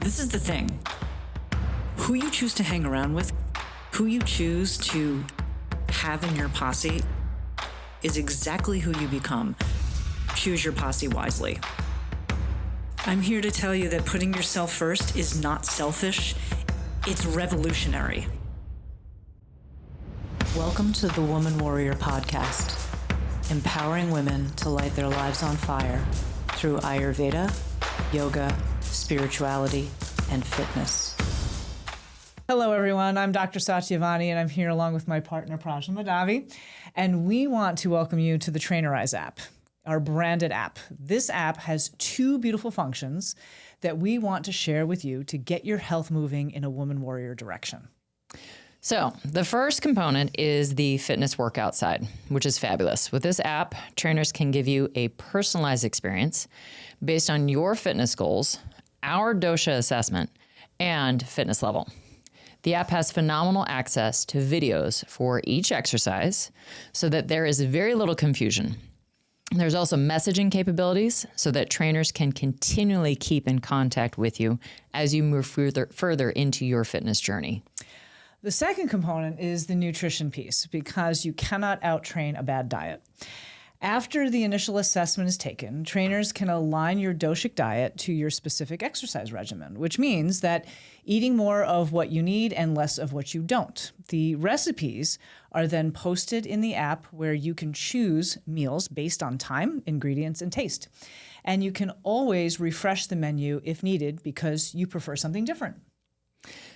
This is the thing. Who you choose to hang around with, who you choose to have in your posse is exactly who you become. Choose your posse wisely. I'm here to tell you that putting yourself first is not selfish, it's revolutionary. Welcome to the Woman Warrior Podcast, empowering women to light their lives on fire through Ayurveda, yoga, spirituality, and fitness. Hello, everyone. I'm Dr. Satyavani, and I'm here along with my partner, Prajna, and we want to welcome you to the Trainerize app, our branded app. This app has two beautiful functions that we want to share with you to get your health moving in a woman warrior direction. So the first component is the fitness workout side, which is fabulous. With this app, trainers can give you a personalized experience based on your fitness goals, our dosha assessment, and fitness level. The app has phenomenal access to videos for each exercise so that there is very little confusion. There's also messaging capabilities so that trainers can continually keep in contact with you as you move further into your fitness journey. The second component is the nutrition piece, because you cannot out-train a bad diet. After the initial assessment is taken, trainers can align your doshic diet to your specific exercise regimen, which means that eating more of what you need and less of what you don't. The recipes are then posted in the app where you can choose meals based on time, ingredients, and taste. And you can always refresh the menu if needed because you prefer something different.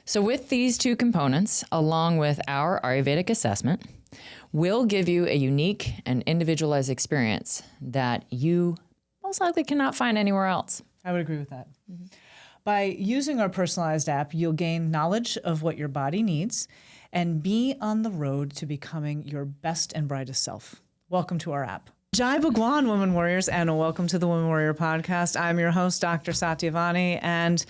So with these two components, along with our Ayurvedic assessment, we'll give you a unique and individualized experience that you most likely cannot find anywhere else. I would agree with that. Mm-hmm. By using our personalized app, you'll gain knowledge of what your body needs and be on the road to becoming your best and brightest self. Welcome to our app. Jai Bhagwan, Women Warriors, and welcome to the Women Warrior Podcast. I'm your host, Dr. Satyavani, and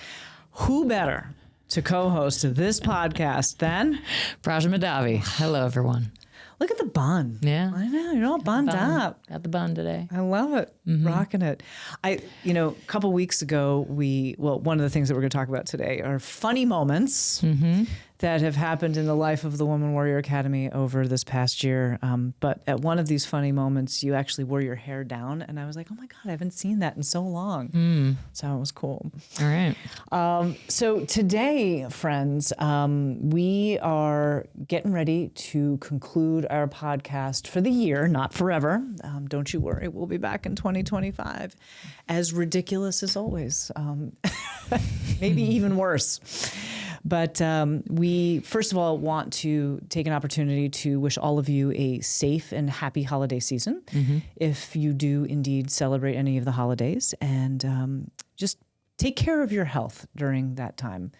who better to co-host this podcast than Prajna. Hello, everyone. Look at the bun. Yeah. I know, you're all bunned up. Got the bun today. I love it. Mm-hmm. Rocking it. A couple weeks ago, one of the things that we're going to talk about today are funny moments that have happened in the life of the Woman Warrior Academy over this past year. But at one of these funny moments, you actually wore your hair down. And I was like, oh my God, I haven't seen that in so long. So it was cool. All right. So today, friends, we are getting ready to conclude our podcast for the year, not forever. Don't you worry. We'll be back in 2025. As ridiculous as always. Maybe even worse. But we, first of all, want to take an opportunity to wish all of you a safe and happy holiday season, if you do indeed celebrate any of the holidays. And just take care of your health during that time.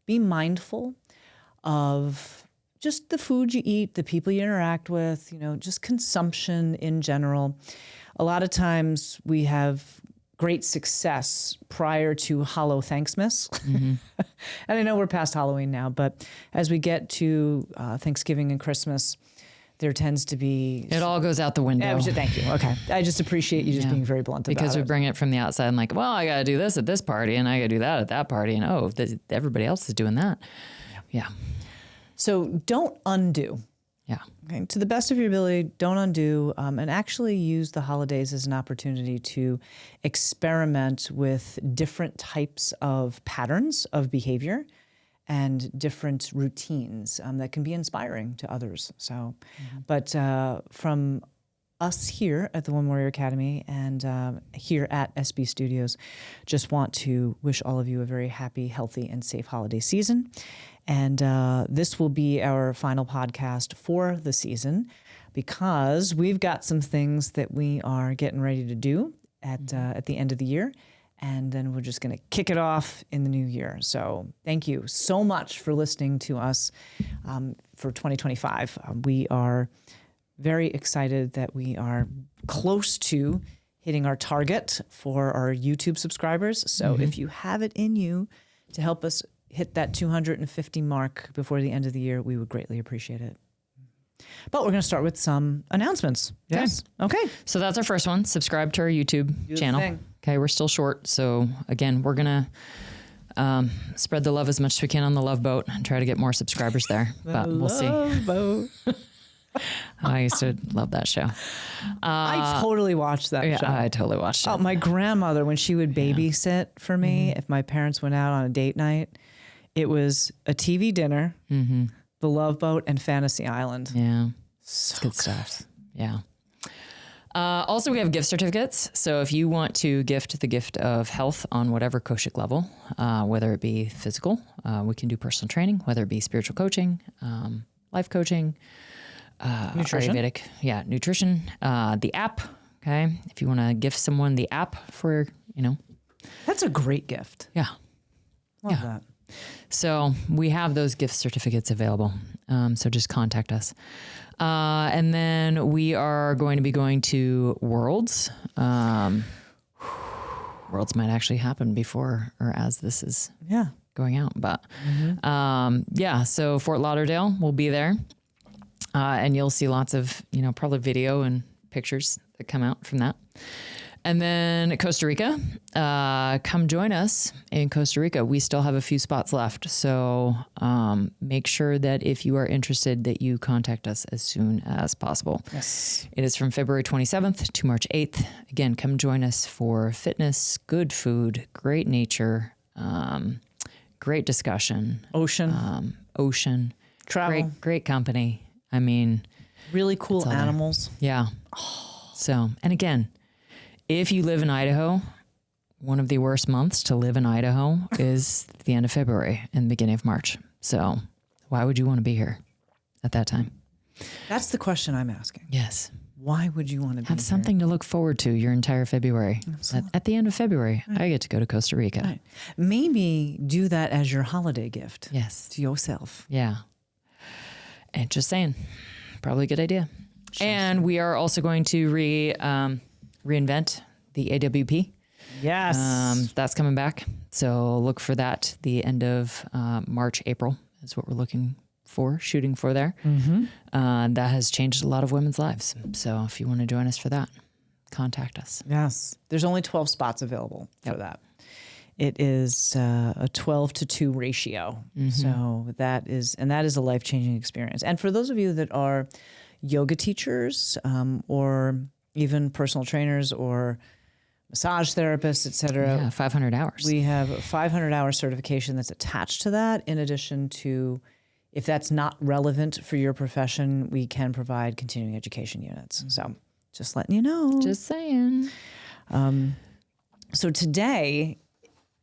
Be mindful of just the food you eat, the people you interact with, just consumption in general. A lot of times we have great success prior to Hollow Thanksmas. And I know we're past Halloween now, but as we get to Thanksgiving and Christmas, there tends to be... It all goes out the window. Thank you. Okay. I just appreciate you just being very blunt about it. Because we bring it from the outside and like, well, I got to do this at this party and I got to do that at that party. And everybody else is doing that. Yeah. So don't undo. Yeah. Okay. To the best of your ability, don't undo, and actually use the holidays as an opportunity to experiment with different types of patterns of behavior and different routines that can be inspiring to others. So, but from us here at the Women Warrior Academy and here at SB Studios, just want to wish all of you a very happy, healthy, and safe holiday season. And this will be our final podcast for the season because we've got some things that we are getting ready to do at the end of the year. And then we're just going to kick it off in the new year. So thank you so much for listening to us for 2025. We are very excited that we are close to hitting our target for our YouTube subscribers. So if you have it in you to help us hit that 250 mark before the end of the year, we would greatly appreciate it. But we're going to start with some announcements. Yes. Okay. So that's our first one. Subscribe to our YouTube channel. Okay. We're still short. So again, we're going to spread the love as much as we can on the Love Boat and try to get more subscribers there. But we'll see. Boat. I used to love that show. I totally watched that show. I totally watched it. Oh, my grandmother, when she would babysit for me, if my parents went out on a date night, it was a TV dinner, The Love Boat, and Fantasy Island. Yeah. It's good stuff. Yeah. Also, we have gift certificates. So if you want to gift the gift of health on whatever koshic level, whether it be physical, we can do personal training, whether it be spiritual coaching, life coaching, Nutrition. Ayurvedic, nutrition, the app. Okay. If you want to gift someone the app for, That's a great gift. yeah. Love that. So we have those gift certificates available. So just contact us. And then we are going to be going to Worlds. Worlds might actually happen before or as this is going out. But so Fort Lauderdale will be there. And you'll see lots of, probably video and pictures that come out from that. And then Costa Rica, come join us in Costa Rica. We still have a few spots left. So make sure that if you are interested that you contact us as soon as possible. Yes. It is from February 27th to March 8th. Again, come join us for fitness, good food, great nature, great discussion. Ocean. Travel. Great company. I mean, Really cool animals. yeah. So, and again, if you live in Idaho, one of the worst months to live in Idaho is the end of February and the beginning of March. So why would you want to be here at that time? That's the question I'm asking. Yes. Why would you want to be Have something to look forward to your entire February. At the end of February, I get to go to Costa Rica. Right. Maybe do that as your holiday gift. Yes. To yourself. Yeah. And just saying, probably a good idea. And we are also going to reinvent the AWP. Yes. That's coming back. So look for that. The end of March, April is what we're shooting for there. That has changed a lot of women's lives. So if you want to join us for that, contact us. Yes. There's only 12 spots available for that. It is a 12-to-2 ratio. So that is a life-changing experience. And for those of you that are yoga teachers or even personal trainers or massage therapists, et cetera. Yeah, 500 hours. We have a 500-hour certification that's attached to that. In addition to, if that's not relevant for your profession, we can provide continuing education units. So just letting you know. Just saying. So today,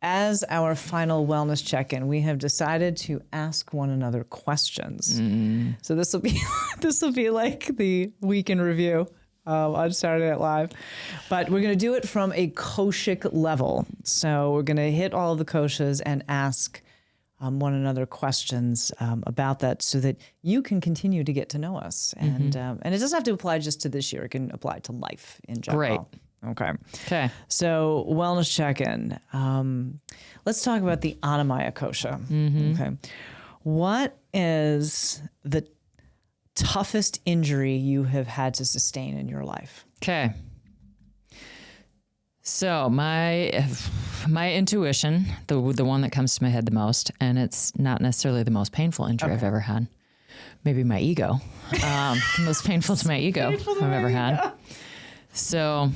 as our final wellness check-in, we have decided to ask one another questions. So this will be like the week in review on Saturday Night Live, but we're going to do it from a koshic level. So we're going to hit all of the koshas and ask one another questions about that, so that you can continue to get to know us. And it doesn't have to apply just to this year; it can apply to life in general. Great. Okay. So wellness check-in. Let's talk about the Annamaya kosha. Okay. What is the toughest injury you have had to sustain in your life? Okay. So my intuition, the one that comes to my head the most, and it's not necessarily the most painful injury I've ever had. Maybe my ego. The most painful to my ego I've ever had. So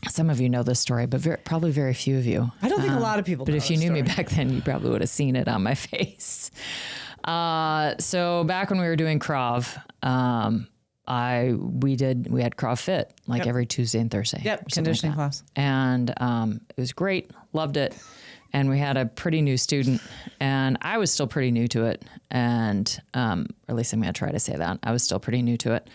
some of you know this story, but probably very few of you. I don't think a lot of people But know if you this knew me story. back then, you probably would have seen it on my face. So back when we were doing Krav, we had Krav Fit like every Tuesday and Thursday. Yep, conditioning class. And it was great, loved it. And we had a pretty new student, and I was still pretty new to it. And or at least I'm going to try to say that. I was still pretty new to it.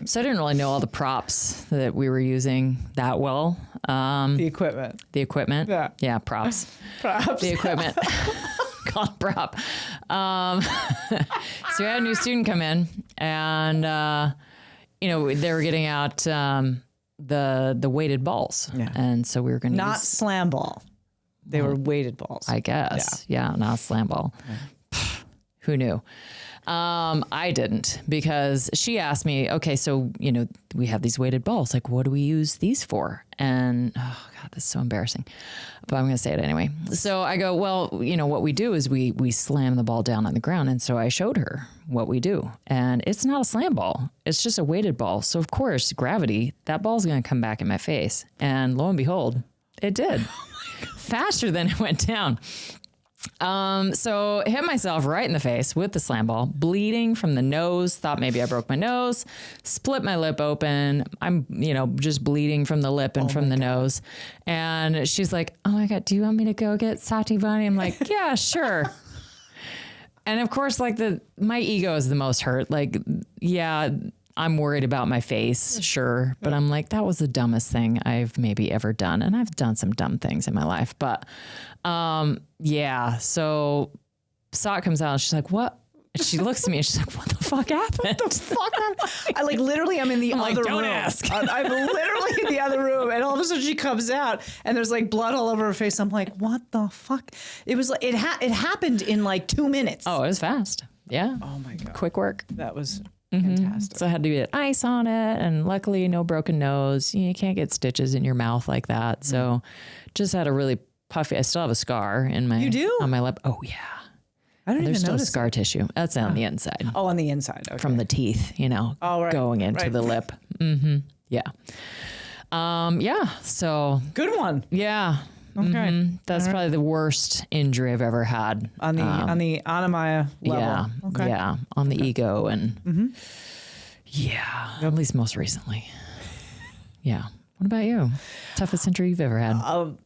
So I didn't really know all the props that we were using that well. The equipment. The equipment. Yeah, props. Props. The equipment. Call it prop. So we had a new student come in, and they were getting out the weighted balls. Yeah. And so we were going to Not slam ball. They were weighted balls. I guess. Yeah, not slam ball. Who knew? I didn't, because she asked me, okay, so, we have these weighted balls. Like, what do we use these for? And, oh God, that's so embarrassing, but I'm going to say it anyway. So I go, well, what we do is we slam the ball down on the ground. And so I showed her what we do, and it's not a slam ball. It's just a weighted ball. So of course, gravity, that ball's going to come back in my face. And lo and behold, it did. Faster than it went down. So hit myself right in the face with the slam ball, bleeding from the nose, thought maybe I broke my nose, split my lip open. I'm, just bleeding from the lip and from the nose. And she's like, oh my God, do you want me to go get Satyavani? I'm like, yeah, sure. And of course, like my ego is the most hurt. Like, yeah, I'm worried about my face. Sure. But I'm like, that was the dumbest thing I've maybe ever done. And I've done some dumb things in my life, but, yeah. So Sat comes out and she's like, what? And she looks at me and she's like, what the fuck happened? What the fuck? I like literally I'm in the other room. Don't ask. I'm literally in the other room, and all of a sudden she comes out and there's like blood all over her face. I'm like, what the fuck? It was like, it happened in like 2 minutes. Oh, it was fast. Yeah. Oh my God. Quick work. That was fantastic. So I had to get ice on it, and luckily no broken nose. You can't get stitches in your mouth like that. So just had a really puffy, I still have a scar in my, You do? on my lip. Oh yeah. I don't There's even still notice scar tissue. That's on the inside. Oh, on the inside. Okay. From the teeth, Oh, right. going into the lip. Mm-hmm. Yeah. Yeah. So Good one. yeah. Okay. That's probably the worst injury I've ever had. On the Anamaya level. Yeah. Okay. Yeah. On the ego and yeah, at least most recently. Yeah. What about you? Toughest injury you've ever had?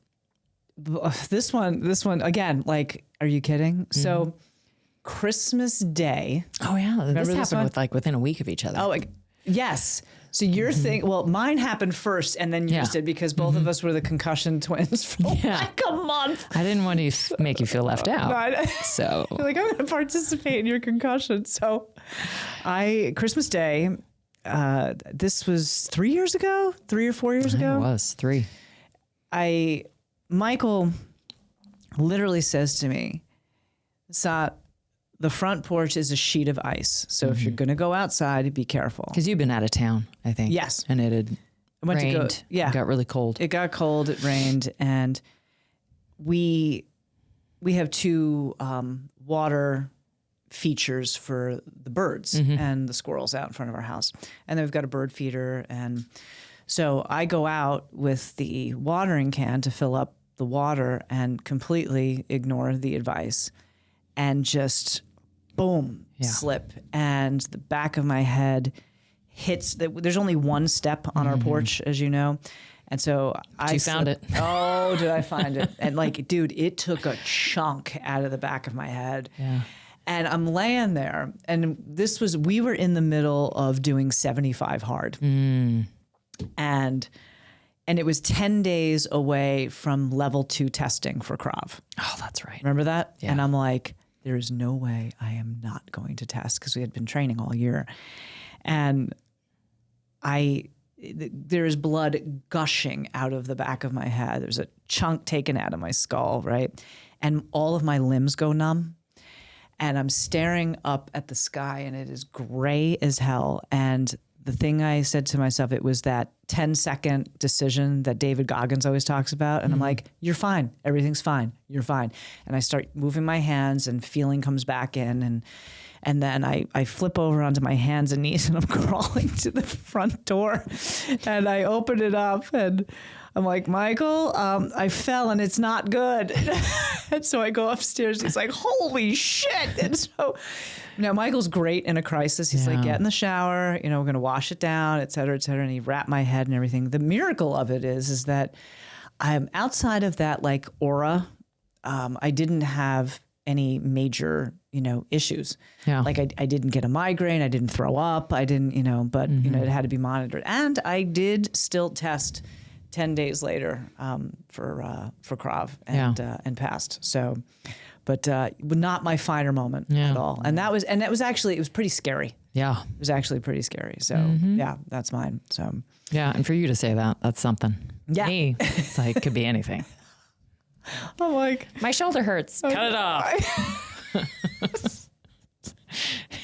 This one again, like, are you kidding? So Christmas Day. Oh yeah. This this happened one? with within a week of each other. Oh, yes. So your thing, well, mine happened first and then yours did, because both of us were the concussion twins for like a month. I didn't want to make you feel left out. So You're like, I'm going to participate in your concussion. So Christmas Day, this was 3 years ago, 3 or 4 years ago. it was 3. Michael literally says to me, Sat, the front porch is a sheet of ice. So if you're going to go outside, be careful. Because you've been out of town, I think. Yes. And it had rained. It got really cold. It got cold. It rained. And we have 2 water features for the birds and the squirrels out in front of our house. And then we've got a bird feeder. And so I go out with the watering can to fill up the water and completely ignore the advice and just boom, slip. And the back of my head hits there's only one step on our porch, as you know. And so I found it. Oh, did I find it? And like, dude, it took a chunk out of the back of my head. Yeah. And I'm laying there, and we were in the middle of doing 75 hard. And it was 10 days away from level 2 testing for Krav. Oh, that's right. Remember that? Yeah. And I'm like, there is no way I am not going to test, because we had been training all year. And there is blood gushing out of the back of my head. There's a chunk taken out of my skull, right? And all of my limbs go numb. And I'm staring up at the sky, and it is gray as hell. And the thing I said to myself, it was that 10-second decision that David Goggins always talks about. And I'm like, you're fine. Everything's fine. You're fine. And I start moving my hands, and feeling comes back in. And then I flip over onto my hands and knees, and I'm crawling to the front door. And I open it up, and I'm like, Michael, I fell, and it's not good. And so I go upstairs. He's like, holy shit. And so now Michael's great in a crisis. He's like, get in the shower, we're going to wash it down, et cetera, et cetera. And he wrapped my head and everything. The miracle of it is that I'm outside of that like aura. I didn't have any major, issues. Yeah. Like I didn't get a migraine. I didn't throw up. I didn't, but it had to be monitored. And I did still test 10 days later for Krav and passed. So, but not my finer moment at all. And that was actually, it was pretty scary. Yeah. It was actually pretty scary. So yeah, that's mine. So yeah. And for you to say that, that's something. Yeah. Me, it's like, could be anything. I'm like, my shoulder hurts. Cut it off.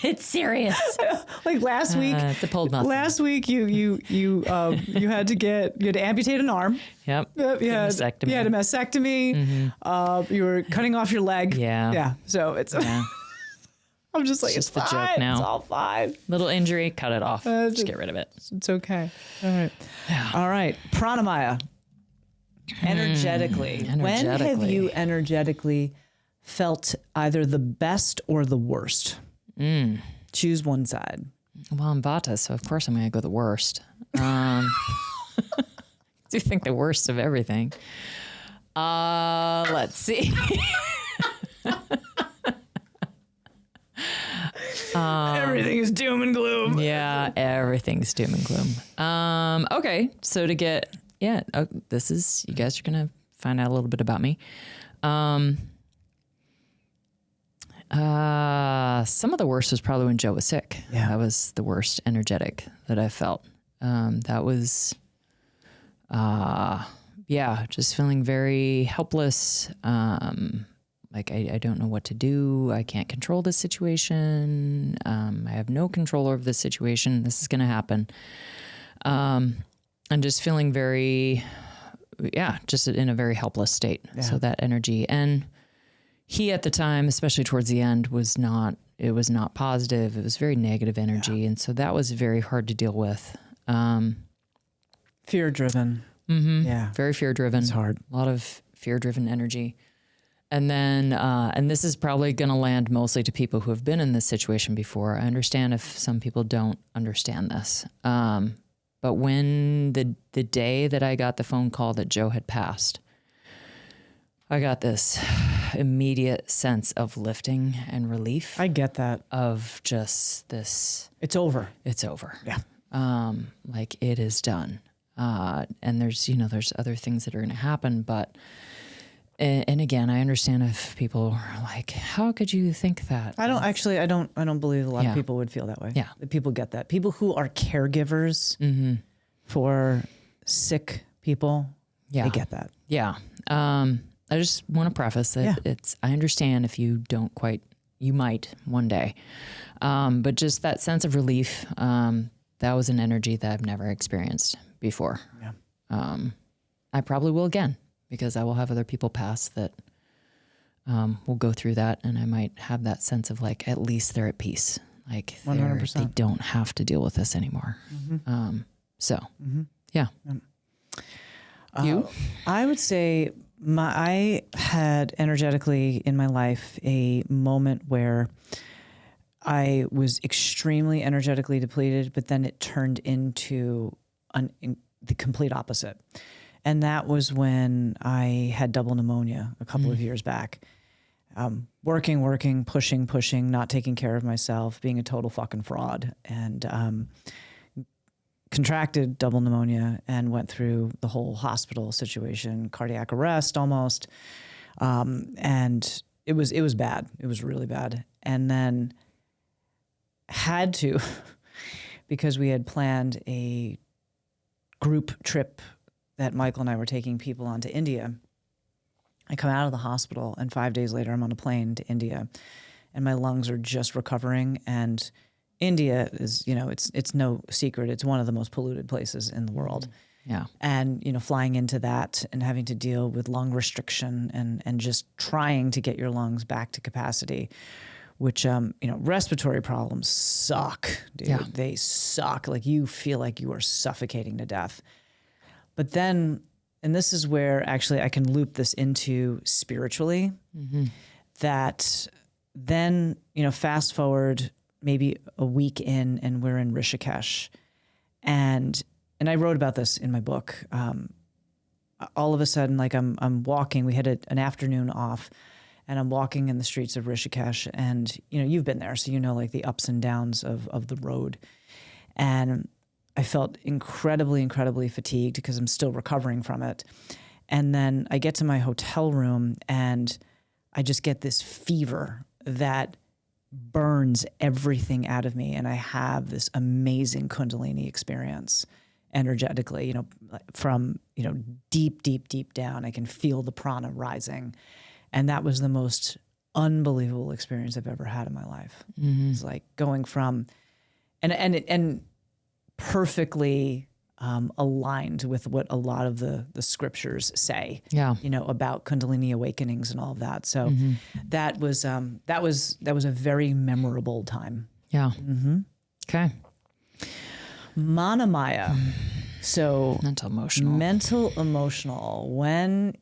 It's serious. Like last week, it's a pulled muscle. last week you had to amputate an arm. Yep. Yep, you had Mastectomy. a mastectomy. You were cutting off your leg. Yeah. Yeah. So it's, Yeah. I'm just like, It's it's just the fine. joke now. It's all fine. Little injury, cut it off. Just get rid of it. It's okay. All right. All right. Pranamaya. Energetically. When have Energetically. you energetically felt either the best or the worst? Choose one side. Well, I'm Vata, so of course I'm going to go the worst. I do think the worst of everything. Let's see. Everything is doom and gloom. Yeah, everything's doom and gloom. Okay, so to get, this is, you guys are going to find out a little bit about me. Some of the worst was probably when Joe was sick. Yeah. That was the worst energetic that I felt. That was, just feeling very helpless. Like I don't know what to do. I can't control this situation. I have no control over this situation. This is going to happen. And just feeling very, just in a very helpless state. Yeah. So that energy, and he at the time, especially towards the end, was not positive. It was very negative energy. Yeah. And so that was very hard to deal with. Fear driven. Mm-hmm. Yeah. Very fear driven. It's hard. A lot of fear driven energy. And then, and this is probably going to land mostly to people who have been in this situation before. I understand if some people don't understand this. But when the day that I got the phone call that Joe had passed, I got this immediate sense of lifting and relief. I get that. Of just this. It's over. It's over. Yeah. Like it is done. And there's other things that are going to happen, but. And again, I understand if people are like, how could you think that? I don't believe a lot of people would feel that way. Yeah. People get that. People who are caregivers for sick people, they get that. Yeah. I just want to preface that I understand if you don't quite, you might one day. But just that sense of relief, that was an energy that I've never experienced before. Yeah. I probably will again. Because I will have other people pass that will go through that, and I might have that sense of like, at least they're at peace. Like 100%. they don't have to deal with this anymore. Yeah. You? I would say I had energetically in my life a moment where I was extremely energetically depleted, but then it turned into the complete opposite. And that was when I had double pneumonia a couple of years back. Working, pushing, not taking care of myself, being a total fucking fraud. And contracted double pneumonia and went through the whole hospital situation, cardiac arrest almost. And it was bad. It was really bad. And then had to, because we had planned a group trip that Michael and I were taking people on to India. I come out of the hospital and 5 days later I'm on a plane to India and my lungs are just recovering. And India is, it's no secret. It's one of the most polluted places in the world. Yeah. And, flying into that and having to deal with lung restriction and just trying to get your lungs back to capacity, which, respiratory problems suck, dude. Yeah. They suck. Like you feel like you are suffocating to death. But then, and this is where actually I can loop this into spiritually, that then, fast forward maybe a week in and we're in Rishikesh. And I wrote about this in my book. All of a sudden, like I'm walking, we had an afternoon off and I'm walking in the streets of Rishikesh and, you've been there, so like the ups and downs of the road. And I felt incredibly fatigued because I'm still recovering from it. And then I get to my hotel room and I just get this fever that burns everything out of me. And I have this amazing Kundalini experience energetically, from, deep down. I can feel the prana rising. And that was the most unbelievable experience I've ever had in my life. It's like going from, and perfectly aligned with what a lot of the scriptures say, Yeah. about Kundalini awakenings and all of that. So that was a very memorable time. Yeah. Okay. Manamaya. So Mental emotional. When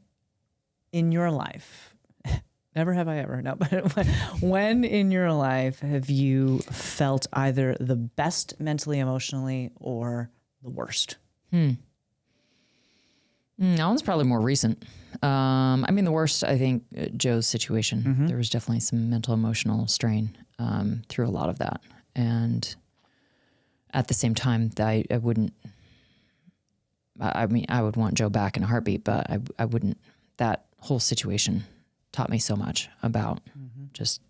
in your life, never have I ever, no, but when in your life have you felt either the best mentally, emotionally, or the worst? That one's probably more recent. I mean, the worst, I think, Joe's situation. There was definitely some mental, emotional strain through a lot of that. And at the same time, I wouldn't, I mean, I would want Joe back in a heartbeat, but I wouldn't. That whole situation taught me so much about just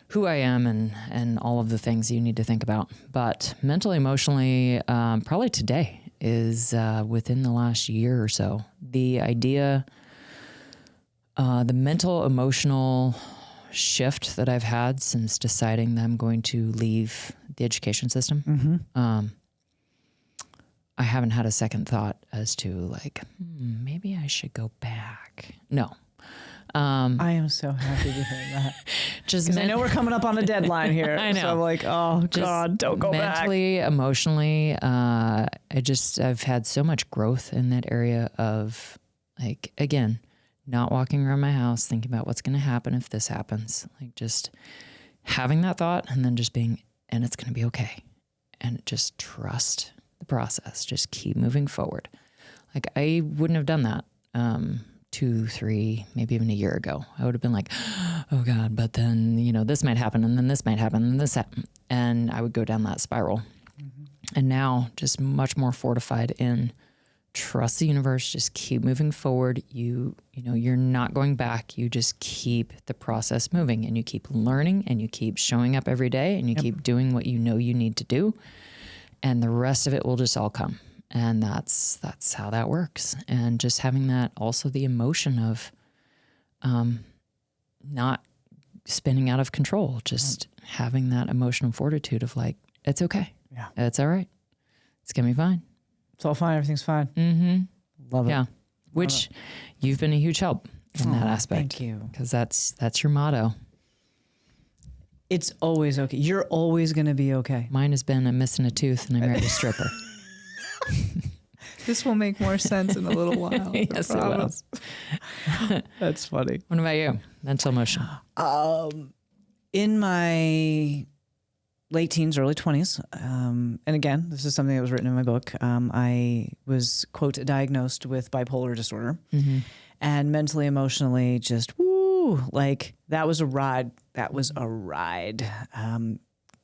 who I am and all of the things you need to think about. But mentally, emotionally, probably today is within the last year or so. The idea, the mental, emotional shift that I've had since deciding that I'm going to leave the education system. I haven't had a second thought as to like, maybe I should go back. No. I am so happy to hear that. Just I know we're coming up on a deadline here. I know. So I'm like, oh God, don't go back. Mentally, emotionally, I've had so much growth in that area of like, again, not walking around my house thinking about what's going to happen if this happens. Like just having that thought and then just being, and it's going to be okay. And just trust the process. Just keep moving forward. Like I wouldn't have done that 2, 3, maybe even a year ago. I would have been like, oh God, but then, this might happen and then this might happen and this happen. And I would go down that spiral. And now just much more fortified in trust the universe, just keep moving forward. You're not going back. You just keep the process moving and you keep learning and you keep showing up every day and you keep doing what you know you need to do. And the rest of it will just all come. And that's how that works. And just having that, also the emotion of not spinning out of control, just having that emotional fortitude of like, it's okay. Yeah. It's all right. It's going to be fine. It's all fine. Everything's fine. Love it. Yeah. Which you've been a huge help in that aspect. Thank you. Because that's your motto. It's always okay. You're always going to be okay. Mine has been I'm missing a tooth and I married a stripper. This will make more sense in a little while. Yes, it will. That's funny. What about you? Mental emotion. In my late teens, early 20s, and again, this is something that was written in my book, I was, quote, diagnosed with bipolar disorder. And mentally, emotionally, just, woo, like that was a ride. That was a ride.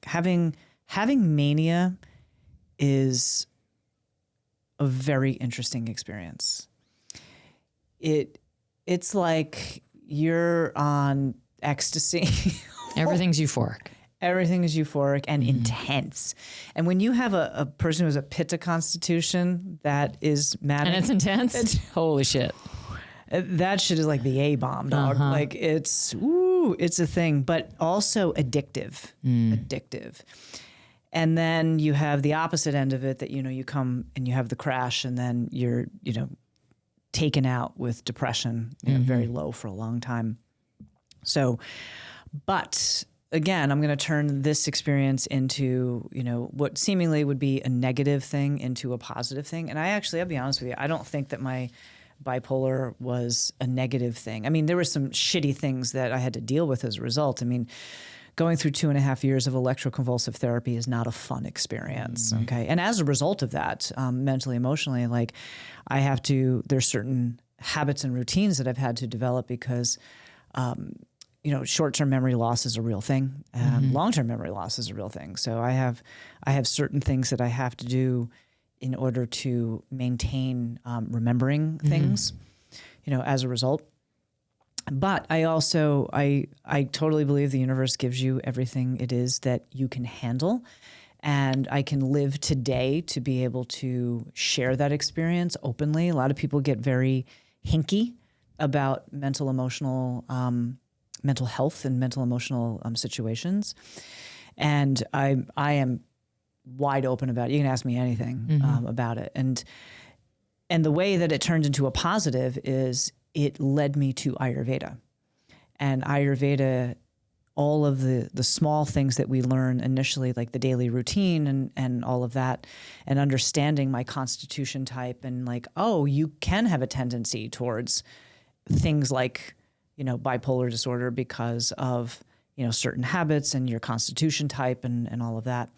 Having mania is a very interesting experience. It's like you're on ecstasy. Everything's euphoric. Everything is euphoric and intense. And when you have a person who has a pitta constitution that is manic. And it's intense? Holy shit. That shit is like the A-bomb, dog. Like it's a thing, but also addictive. Addictive. And then you have the opposite end of it that, you come and you have the crash and then you're, taken out with depression, very low for a long time. So, but again, I'm going to turn this experience into, what seemingly would be a negative thing into a positive thing. And I'll be honest with you, I don't think that my bipolar was a negative thing. I mean, there were some shitty things that I had to deal with as a result. I mean, going through 2.5 years of electroconvulsive therapy is not a fun experience. Okay. And as a result of that, mentally, emotionally, like there's certain habits and routines that I've had to develop because, short-term memory loss is a real thing. Long-term memory loss is a real thing. So I have certain things that I have to do in order to maintain remembering things, as a result. But I also, I totally believe the universe gives you everything it is that you can handle. And I can live today to be able to share that experience openly. A lot of people get very hinky about mental, emotional mental health and mental emotional situations. And I am wide open about it. You can ask me anything about it. And the way that it turned into a positive is it led me to Ayurveda. And Ayurveda, all of the small things that we learn initially, like the daily routine and all of that, and understanding my constitution type and like, oh, you can have a tendency towards things like, bipolar disorder because of, certain habits and your constitution type and all of that.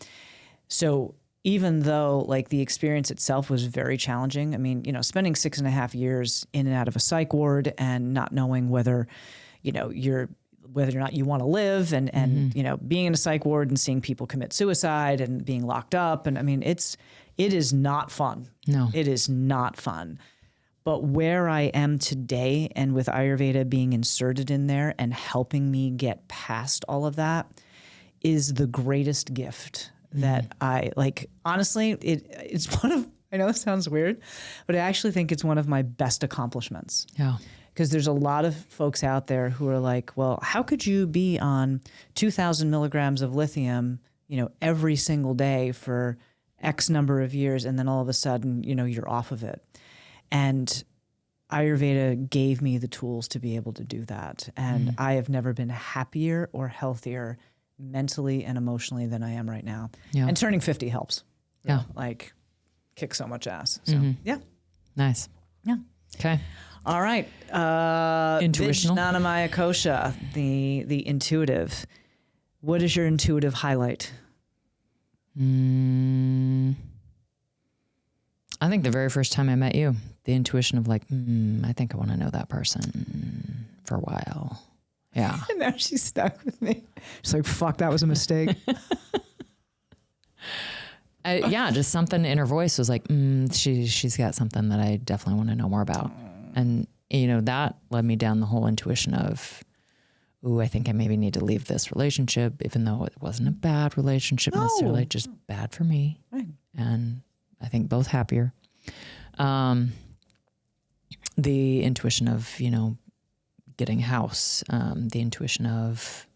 So even though like the experience itself was very challenging, I mean, spending 6.5 years in and out of a psych ward and not knowing whether, whether or not you want to live and being in a psych ward and seeing people commit suicide and being locked up. And I mean, it is not fun. No, it is not fun. But where I am today and with Ayurveda being inserted in there and helping me get past all of that is the greatest gift that I like. Honestly, it's one of, I know it sounds weird, but I actually think it's one of my best accomplishments. Yeah. Because there's a lot of folks out there who are like, well, how could you be on 2,000 milligrams of lithium, every single day for X number of years, and then all of a sudden, you're off of it. And Ayurveda gave me the tools to be able to do that. And I have never been happier or healthier mentally and emotionally than I am right now. Yeah. And turning 50 helps. Yeah. Like, kick so much ass. So, yeah. Nice. Yeah. Okay. All right. Intuitional. Vijnanamaya kosha, the intuitive. What is your intuitive highlight? I think the very first time I met you, the intuition of like, I think I want to know that person for a while. Yeah. And now she's stuck with me. She's like, fuck, that was a mistake. Yeah, just something in her voice was like, she's got something that I definitely want to know more about. And, that led me down the whole intuition of, I think I maybe need to leave this relationship, even though it wasn't a bad relationship necessarily, just bad for me. Right. And I think both happier. The intuition of, getting a house, the intuition of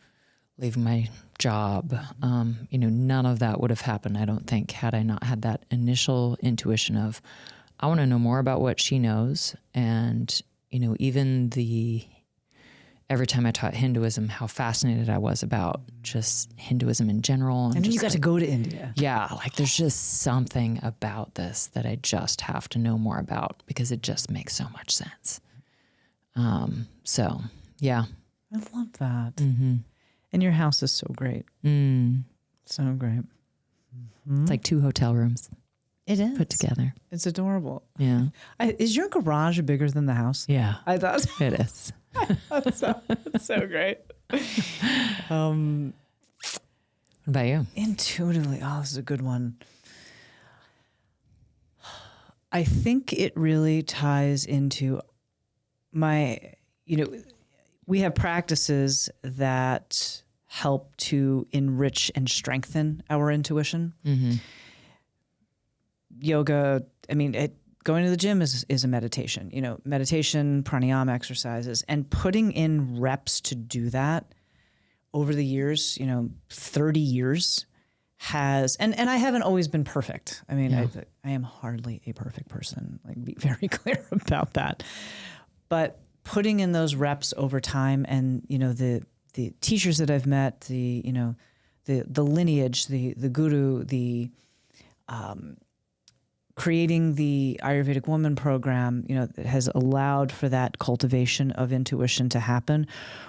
leaving my job, none of that would have happened, I don't think, had I not had that initial intuition of, I want to know more about what she knows. And, even every time I taught Hinduism, how fascinated I was about just Hinduism in general. And then you got to go to India. Yeah. Like there's just something about this that I just have to know more about because it just makes so much sense. So yeah. I love that. And your house is so great. So great. It's like 2 hotel rooms. It is. Put together. It's adorable. Yeah. Is your garage bigger than the house? Yeah. I thought it is. That's so great. What about you? Intuitively. Oh, this is a good one. I think it really ties into my, we have practices that help to enrich and strengthen our intuition. Yoga, going to the gym is a meditation, meditation, pranayama exercises, and putting in reps to do that over the years, 30 years has, and I haven't always been perfect. I am hardly a perfect person, like be very clear about that. But putting in those reps over time and, the teachers that I've met, the lineage, the guru, creating the Ayurvedic Woman program, that has allowed for that cultivation of intuition to happen,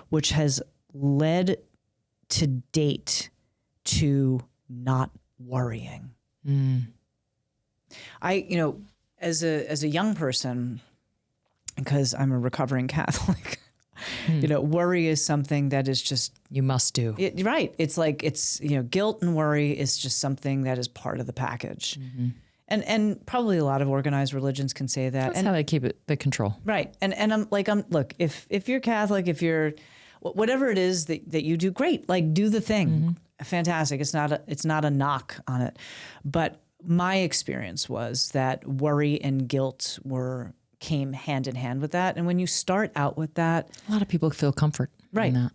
which has led to date to not worrying. I, as a young person, because I'm a recovering Catholic, worry is something that is just, you must do. Right. It's like, guilt and worry is just something that is part of the package. And probably a lot of organized religions can say that. That's how they keep the control. Right. And look, if you're Catholic, if you're whatever it is that you do, great. Like do the thing. Fantastic. It's not a knock on it. But my experience was that worry and guilt came hand in hand with that. And when you start out with that, a lot of people feel comfort right. in that.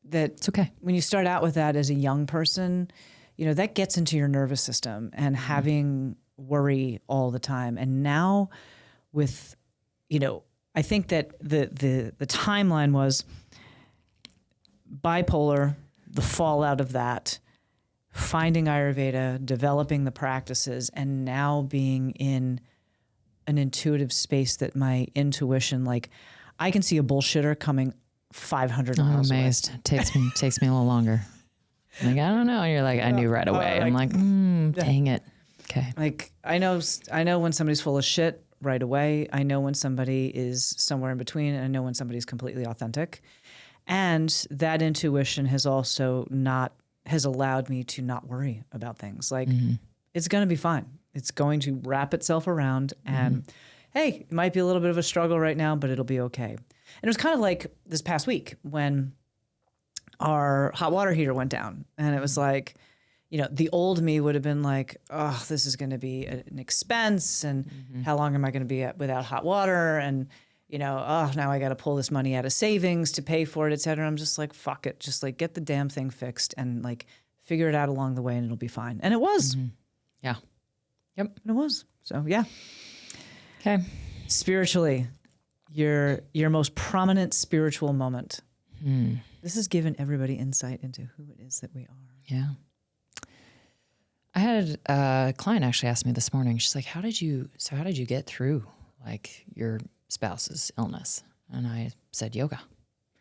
that It's okay. when you start out with that as a young person, that gets into your nervous system and having worry all the time. And now with, I think that the timeline was bipolar, the fallout of that, finding Ayurveda, developing the practices, and now being in an intuitive space that my intuition, like I can see a bullshitter coming 500 I'm miles amazed. away. Takes me a little longer. Like, I don't know. And you're like, I knew right away. I'm like, dang it. Okay. Like I know when somebody's full of shit right away. I know when somebody is somewhere in between, and I know when somebody's completely authentic. And that intuition has allowed me to not worry about things. Like it's going to be fine. It's going to wrap itself around, and hey, it might be a little bit of a struggle right now, but it'll be okay. And it was kind of like this past week when our hot water heater went down, and it was like, the old me would have been like, oh, this is going to be an expense, and how long am I going to be without hot water? And, oh, now I got to pull this money out of savings to pay for it, et cetera. I'm just like, fuck it. Just like get the damn thing fixed and like figure it out along the way, and it'll be fine. And it was. Yeah. Yep. And it was. So, yeah. Okay. Spiritually, your most prominent spiritual moment. This has given everybody insight into who it is that we are. Yeah. I had a client actually ask me this morning, she's like, how did you get through like your spouse's illness? And I said, yoga.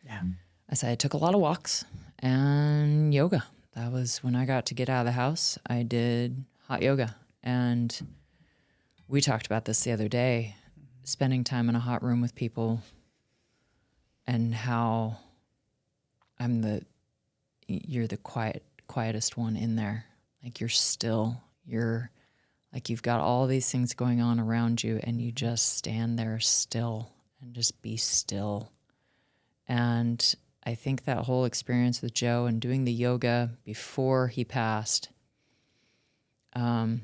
Yeah. I said, I took a lot of walks and yoga. That was when I got to get out of the house. I did hot yoga. And we talked about this the other day, spending time in a hot room with people and how you're the quietest one in there. Like you're like you've got all these things going on around you, and you just stand there still and just be still. And I think that whole experience with Joe and doing the yoga before he passed, and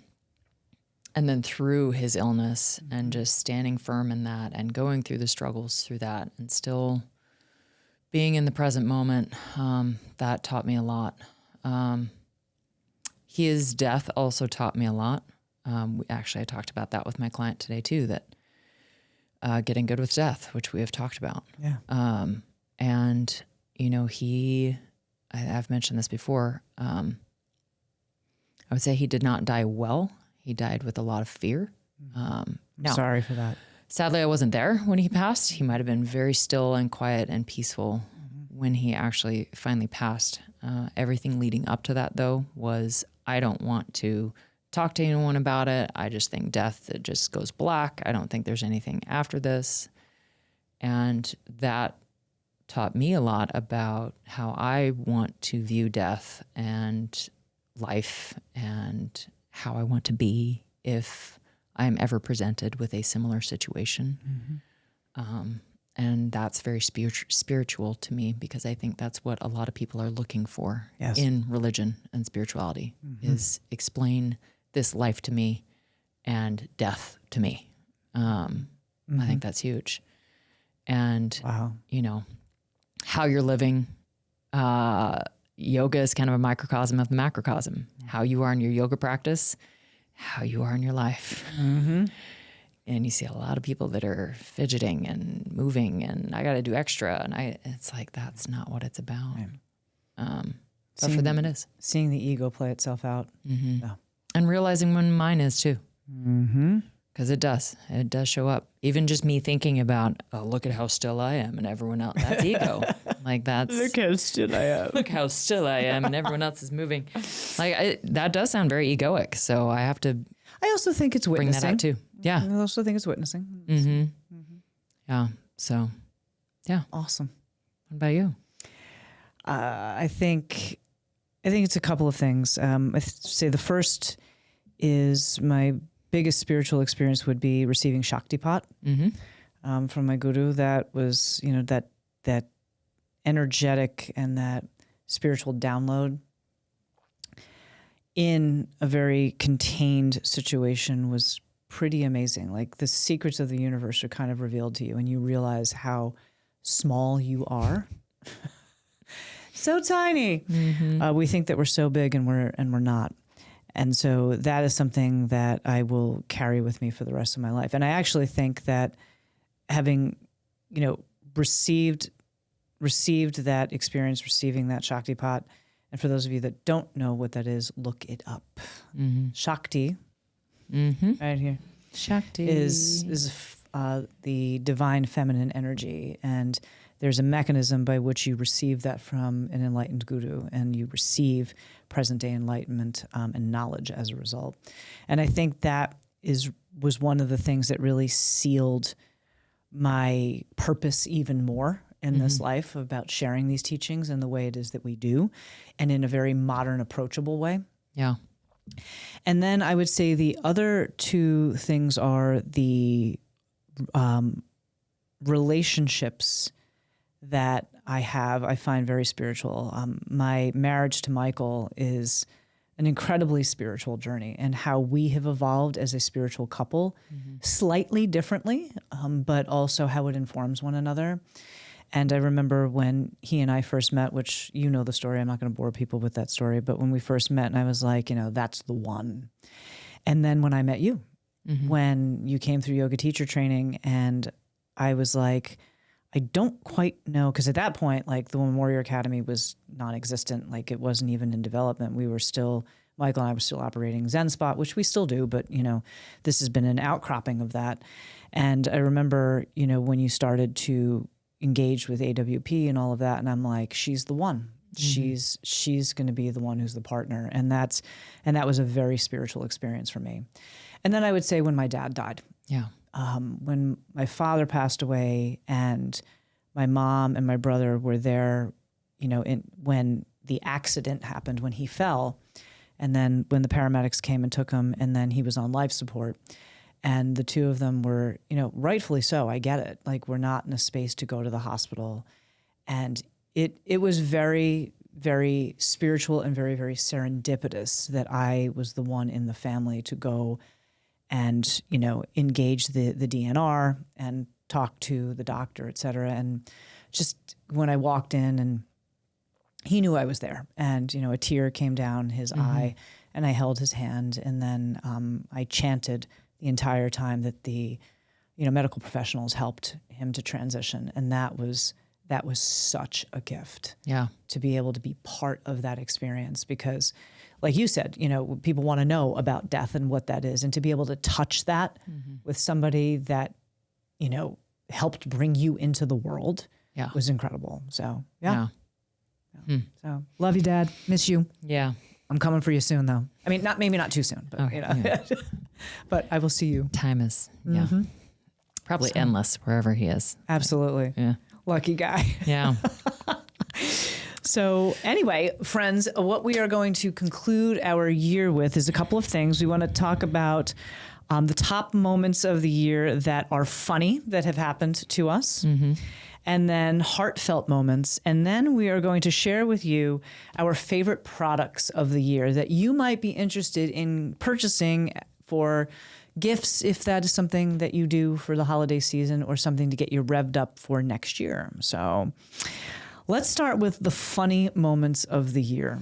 then through his illness and just standing firm in that and going through the struggles through that and still being in the present moment, that taught me a lot. His death also taught me a lot. Actually, I talked about that with my client today too, that getting good with death, which we have talked about. Yeah. And, I've mentioned this before. I would say he did not die well. He died with a lot of fear. Now, Sorry for that. sadly, I wasn't there when he passed. He might have been very still and quiet and peaceful when he actually finally passed. Everything leading up to that, though, was I don't want to talk to anyone about it. I just think death, it just goes black. I don't think there's anything after this. And that taught me a lot about how I want to view death and life and how I want to be if I'm ever presented with a similar situation. And that's very spiritual to me, because I think that's what a lot of people are looking for in religion and spirituality is explain this life to me and death to me. I think that's huge. And, how you're living, yoga is kind of a microcosm of the macrocosm. How you are in your yoga practice, how you are in your life. And you see a lot of people that are fidgeting and moving and I got to do extra. And it's like, that's not what it's about. But for them it is. Seeing the ego play itself out. Yeah. And realizing when mine is too. Because it does show up. Even just me thinking about, oh, look at how still I am and everyone else, that's ego. Like that's. Look how still I am. Look how still I am and everyone else is moving. Like that does sound very egoic. So I have to I also think it's bring witnessing. that out too. Yeah. I also think it's witnessing. Yeah. So, yeah. Awesome. What about you? I think it's a couple of things. I say the first is my biggest spiritual experience would be receiving Shaktipat from my guru. That was, that energetic and that spiritual download in a very contained situation was pretty amazing. Like the secrets of the universe are kind of revealed to you and you realize how small you are. so tiny. We think that we're so big, and we're not. And so that is something that I will carry with me for the rest of my life. And I actually think that having, received that experience, receiving that Shakti pot, and for those of you that don't know what that is, look it up. Shakti, right here, Shakti is the divine feminine energy, and there's a mechanism by which you receive that from an enlightened guru, and you receive present day enlightenment and knowledge as a result. And I think that was one of the things that really sealed my purpose even more in this life, about sharing these teachings in the way it is that we do, and in a very modern, approachable way. Yeah. And then I would say the other two things are the relationships that I find very spiritual. My marriage to Michael is an incredibly spiritual journey, and how we have evolved as a spiritual couple slightly differently, but also how it informs one another. And I remember when he and I first met, which you know the story, I'm not going to bore people with that story, but when we first met, and I was like, that's the one. And then when I met you, when you came through yoga teacher training, and I was like, I don't quite know, because at that point, like, the Woman Warrior Academy was non-existent. Like, it wasn't even in development. We were still, Michael and I were still operating Zen Spot, which we still do, but, this has been an outcropping of that. And I remember, when you started to engage with AWP and all of that, and I'm like, she's the one. She's going to be the one who's the partner. And that was a very spiritual experience for me. And then I would say when my dad died. Yeah. When my father passed away, and my mom and my brother were there, when the accident happened, when he fell, and then when the paramedics came and took him, and then he was on life support, and the two of them were, rightfully so, I get it. Like, we're not in a space to go to the hospital. And it was very, very spiritual and very, very serendipitous that I was the one in the family to go and, engage the DNR and talk to the doctor, et cetera. And just when I walked in, and he knew I was there, and, a tear came down his eye, and I held his hand, and then I chanted the entire time that the, medical professionals helped him to transition. And that was such a gift. Yeah. To be able to be part of that experience, because like you said, people want to know about death and what that is, and to be able to touch that with somebody that, helped bring you into the world was incredible. So, yeah. So love you, Dad. Miss you. Yeah. I'm coming for you soon, though. I mean, maybe not too soon, but but I will see you. Time is, probably endless wherever he is. Absolutely. Yeah. Lucky guy. Yeah. So anyway, friends, what we are going to conclude our year with is a couple of things. We want to talk about the top moments of the year that are funny, that have happened to us. And then heartfelt moments. And then we are going to share with you our favorite products of the year that you might be interested in purchasing for gifts, if that is something that you do for the holiday season, or something to get you revved up for next year. So let's start with the funny moments of the year.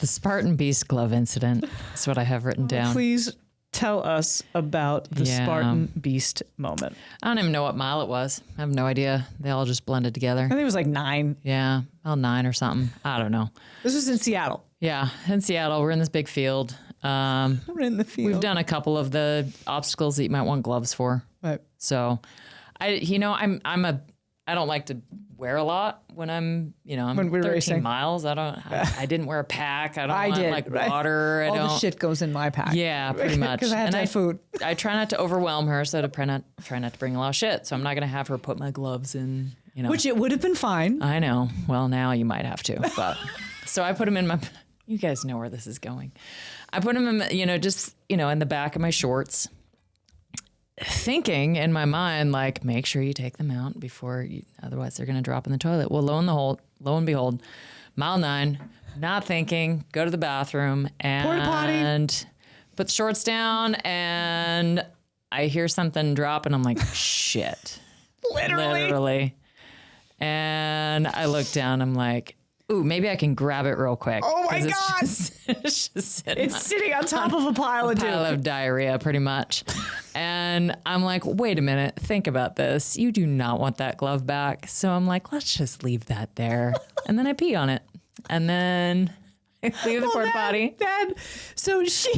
The Spartan Beast glove incident is what I have written down. Please tell us about the Spartan Beast moment. I don't even know what mile it was. I have no idea. They all just blended together. I think it was like 9. Yeah, well, 9 or something. I don't know. This was in Seattle. Yeah, in Seattle. We're in this big field. We're in the field. We've done a couple of the obstacles that you might want gloves for. Right. So, I don't like to wear a lot when I'm 13 racing. miles. I didn't wear a pack. I don't want right? water. All the shit goes in my pack. Yeah, pretty much. Because I had to have food. I try not to overwhelm her, so try not to bring a lot of shit. So I'm not going to have her put my gloves in, Which it would have been fine. I know. Well, now you might have to. But so I put them in my, you guys know where this is going. I put them in, just, in the back of my shorts, thinking in my mind, like, make sure you take them out otherwise they're going to drop in the toilet. Well, lo and behold, mile 9, not thinking, go to the bathroom and put the shorts down, and I hear something drop, and I'm like, shit. Literally. And I look down, I'm like, ooh, maybe I can grab it real quick. Oh my God. It's just Sitting on top of a pile of diarrhea, pretty much. And I'm like, wait a minute, think about this. You do not want that glove back. So I'm like, let's just leave that there. And then I pee on it. And then I leave the porta potty. So she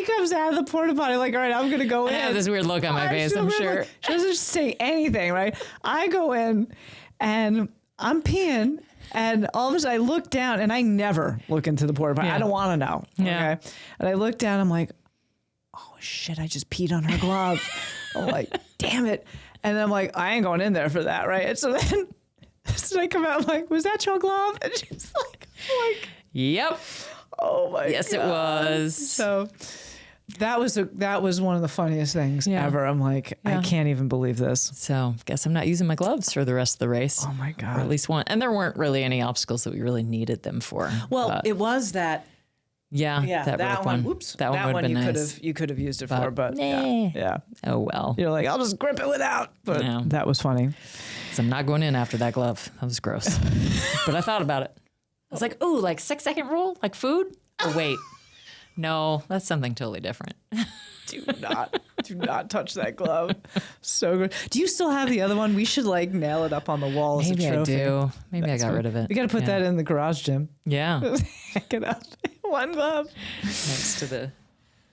comes out of the porta potty like, all right, I'm going to go in. I have this weird look on my face, I'm sure. She doesn't say anything, right? I go in and I'm peeing, and all of a sudden I look down, and I never look into the porta potty. I don't want to know. Yeah. Okay. And I look down, I'm like, oh shit, I just peed on her glove. I'm like, damn it. And I'm like, I ain't going in there for that, right? And so then I come out, I'm like, was that your glove? And she's like, yep. oh my God. Yes, it was. So that was one of the funniest things ever. I'm like, I can't even believe this. So guess I'm not using my gloves for the rest of the race. Oh my God. Or at least one. And there weren't really any obstacles that we really needed them for. Well, it was that. Yeah, that one. Whoops. That one would have been nice. You could have used it for, but yeah. Oh well. You're like, I'll just grip it without. But that was funny. So I'm not going in after that glove. That was gross. But I thought about it. I was like, ooh, like 6-second rule, like food. Oh wait, no, that's something totally different. Do not touch that glove. So good. Do you still have the other one? We should like nail it up on the wall as a trophy. Maybe I do. Maybe I got rid of it. We got to put that in the garage gym. Yeah. Hang it up. One glove. Next to the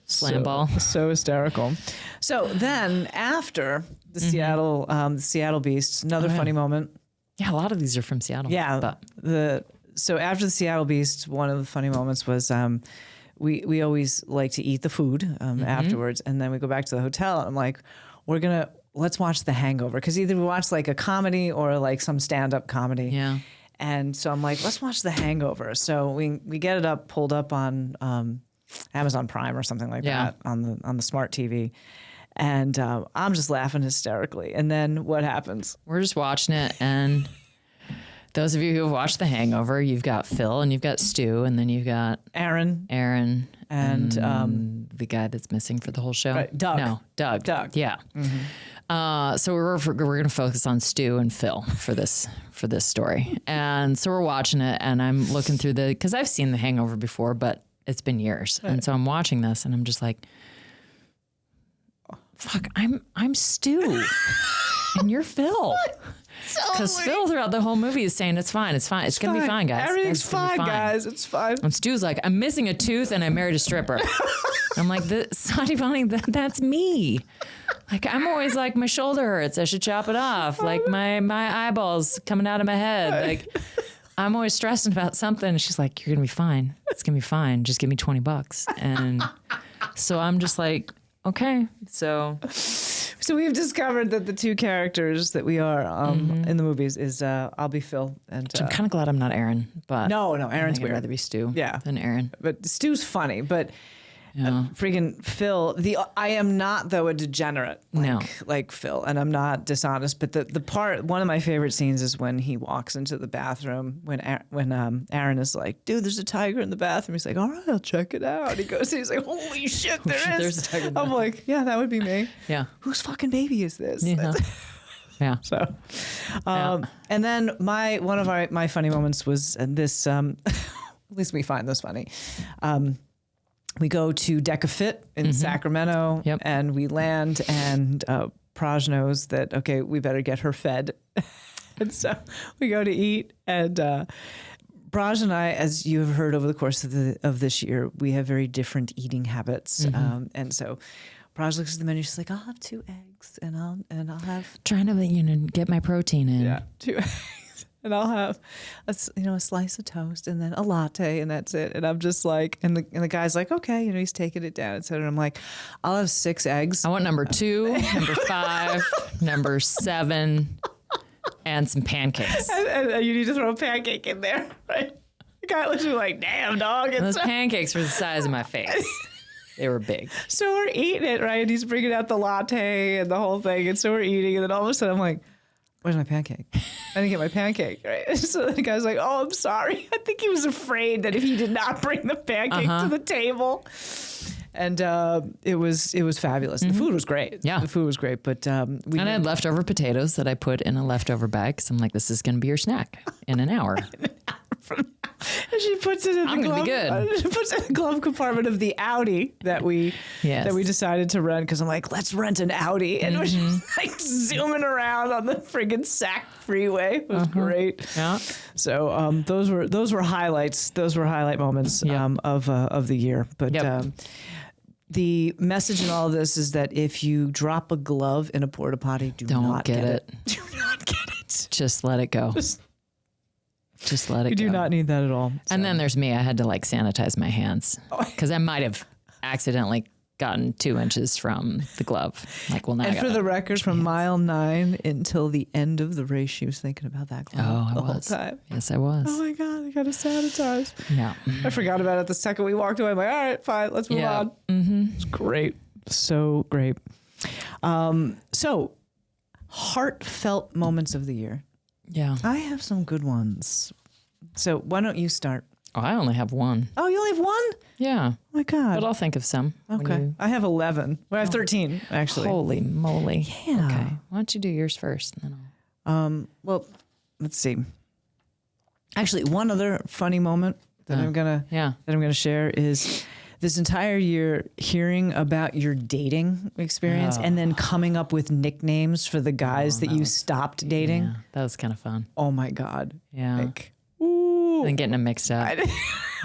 slam ball. So hysterical. So then after the Seattle Beasts, another funny moment. Yeah, a lot of these are from Seattle. Yeah. So after the Seattle Beasts, one of the funny moments was we always like to eat the food afterwards, and then we go back to the hotel, and I'm like, let's watch The Hangover, because either we watch like a comedy or like some stand-up comedy. Yeah. And so I'm like, let's watch The Hangover. So we get it pulled up on Amazon Prime or something like that on the smart TV. And I'm just laughing hysterically. And then what happens? We're just watching it, and those of you who have watched The Hangover, you've got Phil and you've got Stu, and then you've got Aaron, and the guy that's missing for the whole show. Right, Doug. No, Doug. Yeah. Mm-hmm. So we're going to focus on Stu and Phil for this story, and so we're watching it, and I'm looking through because I've seen The Hangover before, but it's been years, and so I'm watching this, and I'm just like, fuck, I'm Stu, and you're Phil. Because Phil throughout the whole movie is saying it's fine, it's gonna be fine, guys. Everything's fine, guys. It's fine. And Stu's like, I'm missing a tooth and I married a stripper. I'm like, Satyavani, that's me. Like, I'm always like, my shoulder hurts, I should chop it off. Like my eyeballs coming out of my head. Like, I'm always stressing about something. She's like, you're gonna be fine. It's gonna be fine. Just give me $20. And so I'm just like, okay. So we've discovered that the two characters that we are in the movies is I'll be Phil, and I'm kind of glad I'm not Aaron. But no, Aaron's weird. I'd rather be Stu than Aaron. But Stu's funny, but freaking Phil. I am not though a degenerate like Phil, and I'm not dishonest. But one of my favorite scenes is when he walks into the bathroom when Aaron is like, dude, there's a tiger in the bathroom. He's like, all right, I'll check it out. He goes, he's like, holy shit, there's a tiger in the bathroom. I'm like, yeah, that would be me. Yeah. Whose fucking baby is this? Yeah. Yeah. So, and then one of my funny moments was this. At least we find this funny. We go to Deca Fit in Sacramento, and we land, and Praj knows that, okay, we better get her fed. And so we go to eat, and Praj and I, as you have heard over the course of this year, we have very different eating habits. And so Praj looks at the menu, she's like, I'll have 2 eggs, and I'll have... Trying to, get my protein in. Yeah, 2 eggs. And I'll have a slice of toast and then a latte, and that's it. And I'm just like, and the guy's like, okay, he's taking it down, etc. And I'm like, I'll have 6 eggs. I want number 2, number 5, number 7, and some pancakes. And you need to throw a pancake in there, right? The guy looks at me like, damn, dog. Those pancakes were the size of my face. They were big. So we're eating it, right? And he's bringing out the latte and the whole thing. And so we're eating, and then all of a sudden I'm like, where's my pancake? I didn't get my pancake, right? So the guy's like, oh, I'm sorry. I think he was afraid that if he did not bring the pancake to the table. And it was fabulous. The food was great. Yeah. The food was great. But And I had leftover potatoes that I put in a leftover bag. So I'm like, this is going to be your snack in an hour. and she puts it in I'm the gonna glove. be good. She puts it in the glove compartment of the Audi that we decided to rent, because I'm like, let's rent an Audi, and it was just like zooming around on the friggin' Sac freeway. It was great. Yeah. So those were highlights. Those were highlight moments of the year. But the message in all of this is that if you drop a glove in a porta potty, Don't not get it. Do not get it. Just let it go. Just let it go. You do not need that at all. And then there's me. I had to like sanitize my hands because I might have accidentally gotten 2 inches from the glove. Like, well, now and for the record, from mile 9 until the end of the race, she was thinking about that glove the whole time. Yes, I was. Oh my God, I got to sanitize. Yeah. I forgot about it the second we walked away. I'm like, all right, fine, let's move on. Mm-hmm. It's great. So great. So heartfelt moments of the year. Yeah. I have some good ones. So why don't you start? Oh, I only have one. Oh, you only have one? Yeah. Oh my God. But I'll think of some. Okay. I have 11. Well, I have 13, actually. Holy moly. Yeah. Okay. Why don't you do yours first? And then I'll... Well, let's see. Actually, one other funny moment that I'm gonna share is this entire year hearing about your dating experience and then coming up with nicknames for the guys that you stopped dating. Yeah, that was kind of fun. Oh my God. Yeah. Like, ooh. And then getting them mixed up.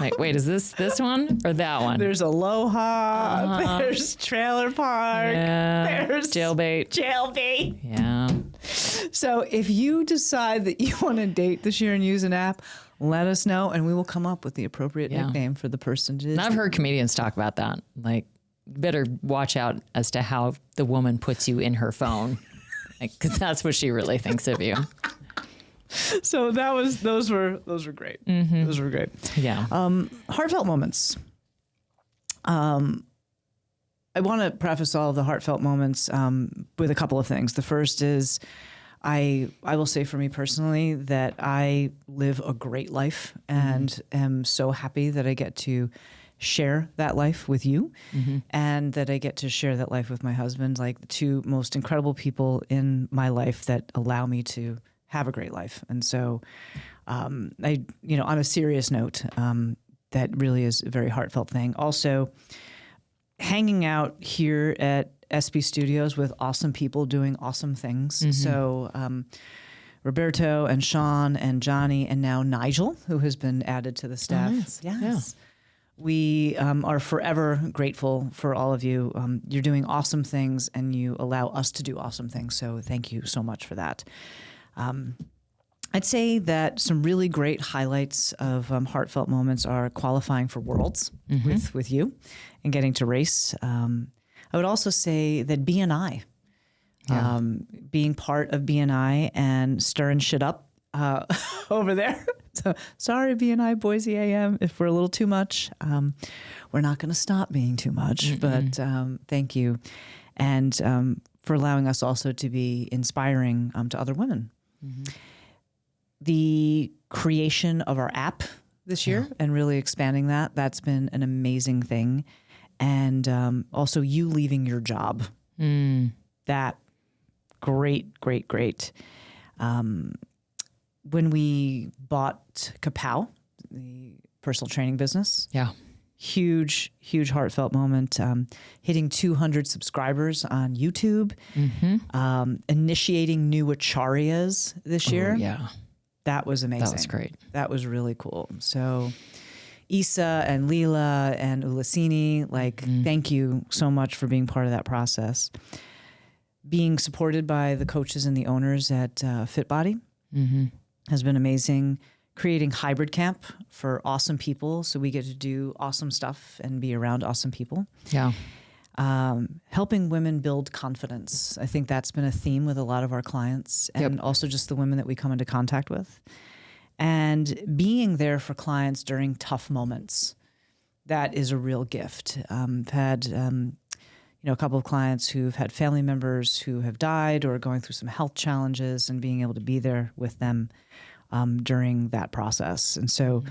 Like, wait, is this one or that one? There's Aloha. There's Trailer Park. Yeah. There's Jailbait. Yeah. So if you decide that you want to date this year and use an app, let us know and we will come up with the appropriate nickname for the person to. And I've heard comedians talk about that. Like, better watch out as to how the woman puts you in her phone, because that's what she really thinks of you. So those were great. Mm-hmm. Those were great. Yeah. Heartfelt moments. I want to preface all of the heartfelt moments with a couple of things. The first is I will say for me personally that I live a great life and am so happy that I get to share that life with you and that I get to share that life with my husband, like the two most incredible people in my life that allow me to have a great life. And so on a serious note, that really is a very heartfelt thing. Also, hanging out here at SB Studios with awesome people doing awesome things. So Roberto and Sean and Johnny and now Nigel, who has been added to the staff. Oh, nice. Yes. Yeah. We are forever grateful for all of you. You're doing awesome things and you allow us to do awesome things. So thank you so much for that. I'd say that some really great highlights of heartfelt moments are qualifying for Worlds with you and getting to race. I would also say that BNI, being part of BNI and stirring shit up over there. So sorry, BNI Boise AM, if we're a little too much. We're not going to stop being too much, but thank you. And for allowing us also to be inspiring to other women. The creation of our app this year and really expanding that's been an amazing thing. And also you leaving your job. That great. When we bought Kapow, the personal training business. Yeah. Huge heartfelt moment. Hitting 200 subscribers on YouTube. Initiating new acharyas this year. Yeah. That was amazing. That was great. That was really cool. So Isa and Leela and Ulasini, thank you so much for being part of that process. Being supported by the coaches and the owners at FitBody has been amazing. Creating hybrid camp for awesome people so we get to do awesome stuff and be around awesome people. Yeah. Helping women build confidence. I think that's been a theme with a lot of our clients and also just the women that we come into contact with. And being there for clients during tough moments. That is a real gift. I've had a couple of clients who've had family members who have died or are going through some health challenges and being able to be there with them during that process. And so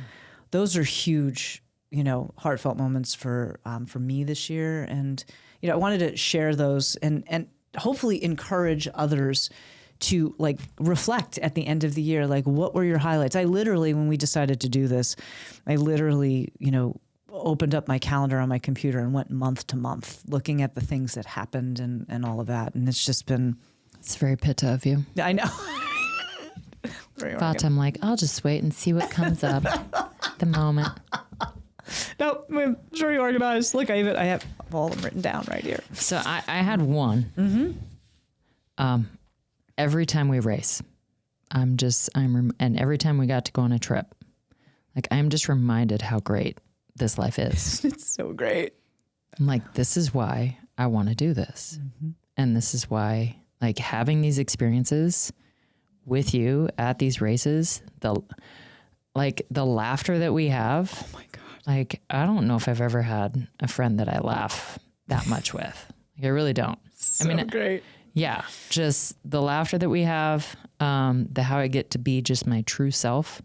those are huge heartfelt moments for me this year. And, I wanted to share those and hopefully encourage others to like reflect at the end of the year, like what were your highlights? I literally, when we decided to do this, I literally, opened up my calendar on my computer and went month to month looking at the things that happened and all of that. And it's just been. It's very pitta of you. I know. Thought I'm like, I'll just wait and see what comes up at the moment. No, I'm very organized. Look, I have all of them written down right here. So I had one. Mm-hmm. Every time we race, and every time we got to go on a trip, like I'm just reminded how great this life is. It's so great. I'm like, this is why I want to do this. Mm-hmm. And this is why, like, having these experiences with you at these races, the laughter that we have. Oh my God. Like, I don't know if I've ever had a friend that I laugh that much with. Like, I really don't. So great. Yeah. Just the laughter that we have, how I get to be just my true self.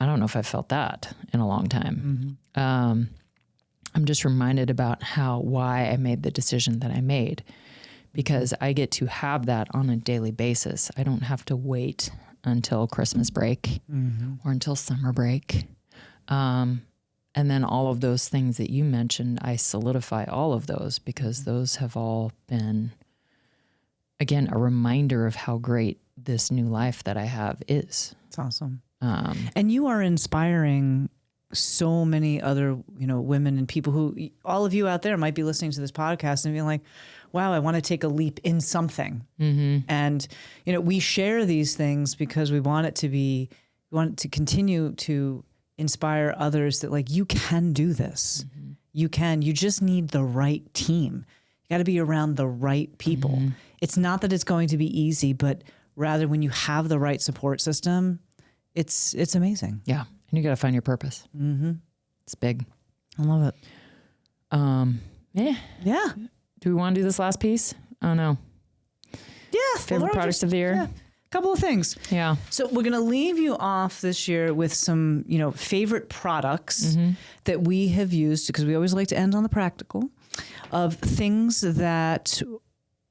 I don't know if I've felt that in a long time. Mm-hmm. I'm just reminded about why I made the decision that I made, because I get to have that on a daily basis. I don't have to wait until Christmas break or until summer break. And then all of those things that you mentioned, I solidify all of those because those have all been, again, a reminder of how great this new life that I have is. It's awesome. And you are inspiring so many other, women and people who, all of you out there might be listening to this podcast and being like, wow, I want to take a leap in something. Mm-hmm. And, we share these things because we want to continue to inspire others that like, you can do this. Mm-hmm. You just need the right team. You got to be around the right people. Mm-hmm. It's not that it's going to be easy, but rather when you have the right support system, it's amazing. Yeah. And you got to find your purpose. Mm-hmm. It's big. I love it. Yeah. Do we want to do this last piece? Oh no. Yeah. Favorite products of the year? Yeah. Couple of things. Yeah. So we're going to leave you off this year with some, favorite products that we have used, because we always like to end on the practical, of things that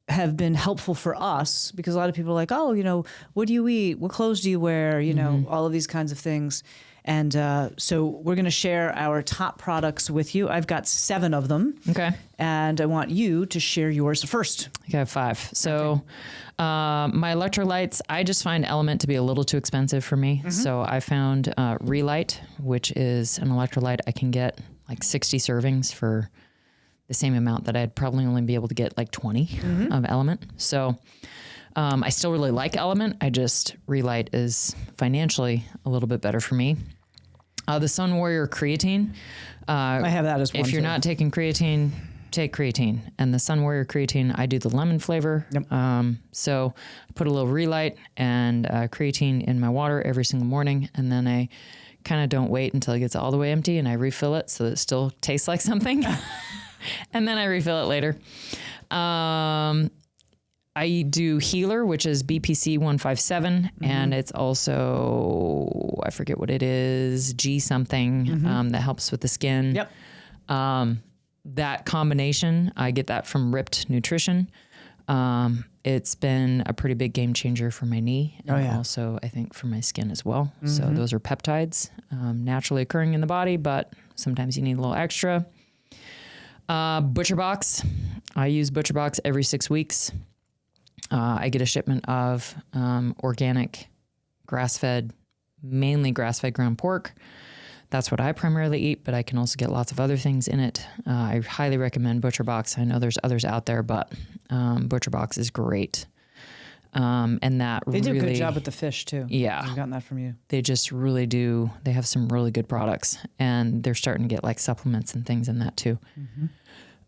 have been helpful for us, because a lot of people are like, oh, what do you eat? What clothes do you wear? All of these kinds of things. And so we're going to share our top products with you. I've got 7 of them. Okay. And I want you to share yours first. I have 5. So my electrolytes, I just find Element to be a little too expensive for me. Mm-hmm. So I found Relight, which is an electrolyte I can get like 60 servings for the same amount that I'd probably only be able to get like 20 of Element. So I still really like Element. Relight is financially a little bit better for me. The Sun Warrior creatine. I have that as well. If you're not taking creatine, take creatine. And the Sun Warrior creatine, I do the lemon flavor. Yep. So I put a little Relight and creatine in my water every single morning. And then I kind of don't wait until it gets all the way empty and I refill it so that it still tastes like something. And then I refill it later. I do Healer, which is BPC 157, and it's also, I forget what it is, G something, that helps with the skin. Yep. That combination, I get that from Ripped Nutrition. It's been a pretty big game changer for my knee, and also I think for my skin as well. So those are peptides, naturally occurring in the body, but sometimes you need a little extra. ButcherBox. I use ButcherBox every 6 weeks. I get a shipment of organic, grass-fed, mainly grass-fed ground pork. That's what I primarily eat, but I can also get lots of other things in it. I highly recommend ButcherBox. I know there's others out there, but ButcherBox is great. And that they do a good job with the fish too. Yeah. I've gotten that from you. They just really do. They have some really good products, and they're starting to get like supplements and things in that too. Mm-hmm.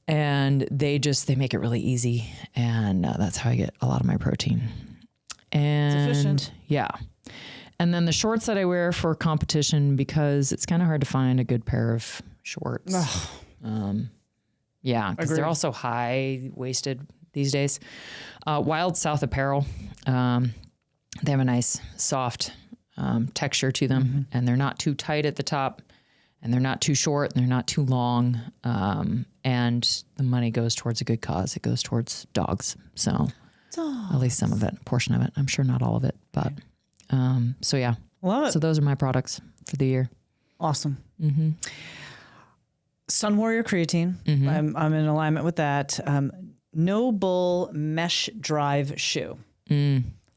And they make it really easy. And that's how I get a lot of my protein. And it's efficient. Yeah. And then the shorts that I wear for competition, because it's kind of hard to find a good pair of shorts. Yeah. Because they're also high-waisted these days. Wild South Apparel. They have a nice soft texture to them, and they're not too tight at the top, and they're not too short and they're not too long. And the money goes towards a good cause. It goes towards dogs. So at least some of it, a portion of it. I'm sure not all of it, but so yeah. Love it. So those are my products for the year. Awesome. Sun Warrior Creatine. I'm in alignment with that. No Bull Mesh Drive Shoe.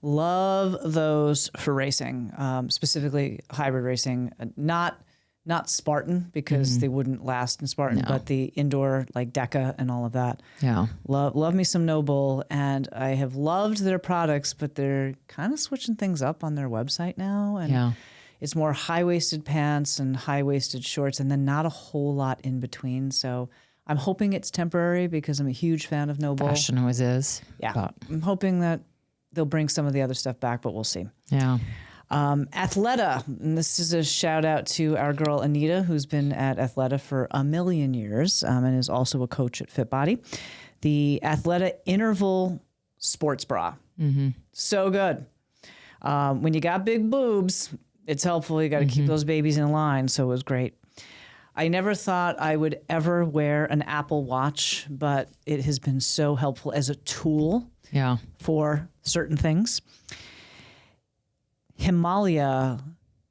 Love those for racing, specifically hybrid racing. Not Spartan because they wouldn't last in Spartan, but the indoor like Deca and all of that. Yeah. Love me some No Bull, and I have loved their products, but they're kind of switching things up on their website now. And it's more high-waisted pants and high-waisted shorts, and then not a whole lot in between. So I'm hoping it's temporary because I'm a huge fan of No Bull. Fashion always is. Yeah. But I'm hoping that they'll bring some of the other stuff back, but we'll see. yeah. Athleta, and this is a shout out to our girl Anita, who's been at Athleta for a million years and is also a coach at FitBody. The Athleta Interval Sports Bra. So good. When you got big boobs, it's helpful. You got to keep those babies in line. So it was great. I never thought I would ever wear an Apple Watch, but it has been so helpful as a tool for certain things. Himalaya,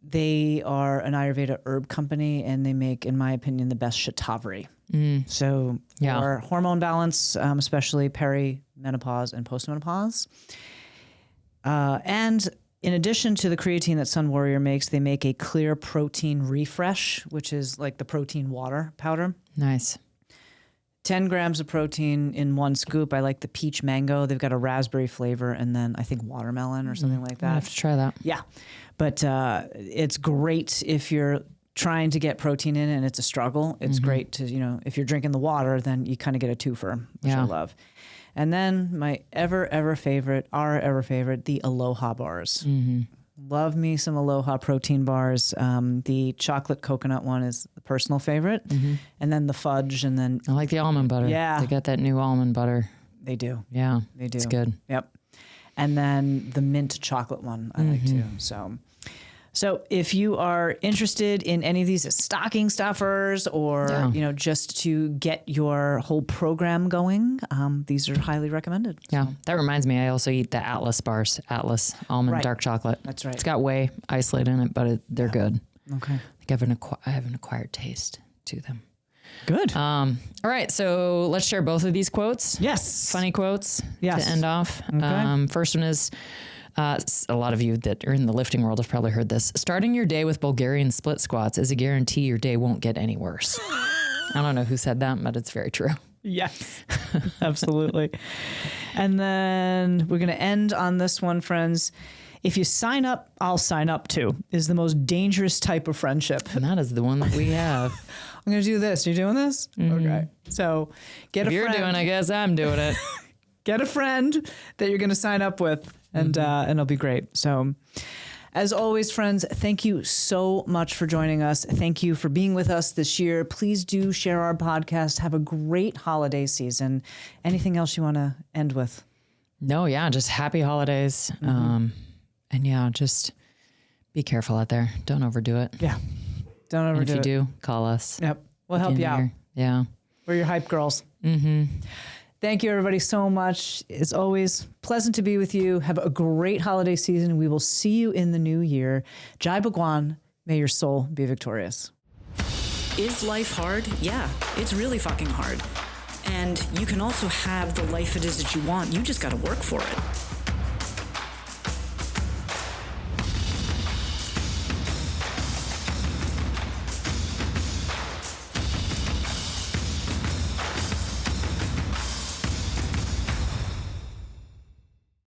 they are an Ayurveda herb company, and they make, in my opinion, the best shatavari. So for hormone balance, especially perimenopause and postmenopause. And in addition to the creatine that Sun Warrior makes, they make a clear protein refresh, which is like the protein water powder. Nice. 10 grams of protein in one scoop. I like the peach mango. They've got a raspberry flavor and then I think watermelon or something like that. I have to try that. Yeah. But it's great if you're trying to get protein in and it's a struggle. It's great to, if you're drinking the water, then you kind of get a twofer, which I love. And then my ever favorite, the Aloha bars. Love me some Aloha protein bars. The chocolate coconut one is the personal favorite. And then the fudge, and then... I like the almond butter. Yeah. They got that new almond butter. They do. Yeah. They do. It's good. Yep. And then the mint chocolate one I like too. So if you are interested in any of these as stocking stuffers or, just to get your whole program going, these are highly recommended. Yeah. That reminds me, I also eat the Atlas bars, Atlas almond dark chocolate. That's right. It's got whey isolate in it, but they're good. Okay. I have an acquired taste to them. Good. All right. So let's share both of these quotes. Yes. Funny quotes to end off. Okay. First one is, a lot of you that are in the lifting world have probably heard this. Starting your day with Bulgarian split squats is a guarantee your day won't get any worse. I don't know who said that, but it's very true. Yes, absolutely. And then we're going to end on this one, friends. If you sign up, I'll sign up too, is the most dangerous type of friendship. And that is the one that we have. I'm going to do this. You doing this? Okay. So get a friend. If you're doing, I guess I'm doing it. Get a friend that you're going to sign up with, and it'll be great. So as always, friends, thank you so much for joining us. Thank you for being with us this year. Please do share our podcast. Have a great holiday season. Anything else you want to end with? No, yeah, just happy holidays. And yeah, just be careful out there. Don't overdo it. Yeah. Don't overdo it. And if you do, call us. Yep. We'll help you out. Yeah. We're your hype girls. Thank you, everybody, so much. It's always pleasant to be with you. Have a great holiday season. We will see you in the new year. Jai Bhagwan, may your soul be victorious. Is life hard? Yeah, it's really fucking hard. And you can also have the life it is that you want. You just got to work for it.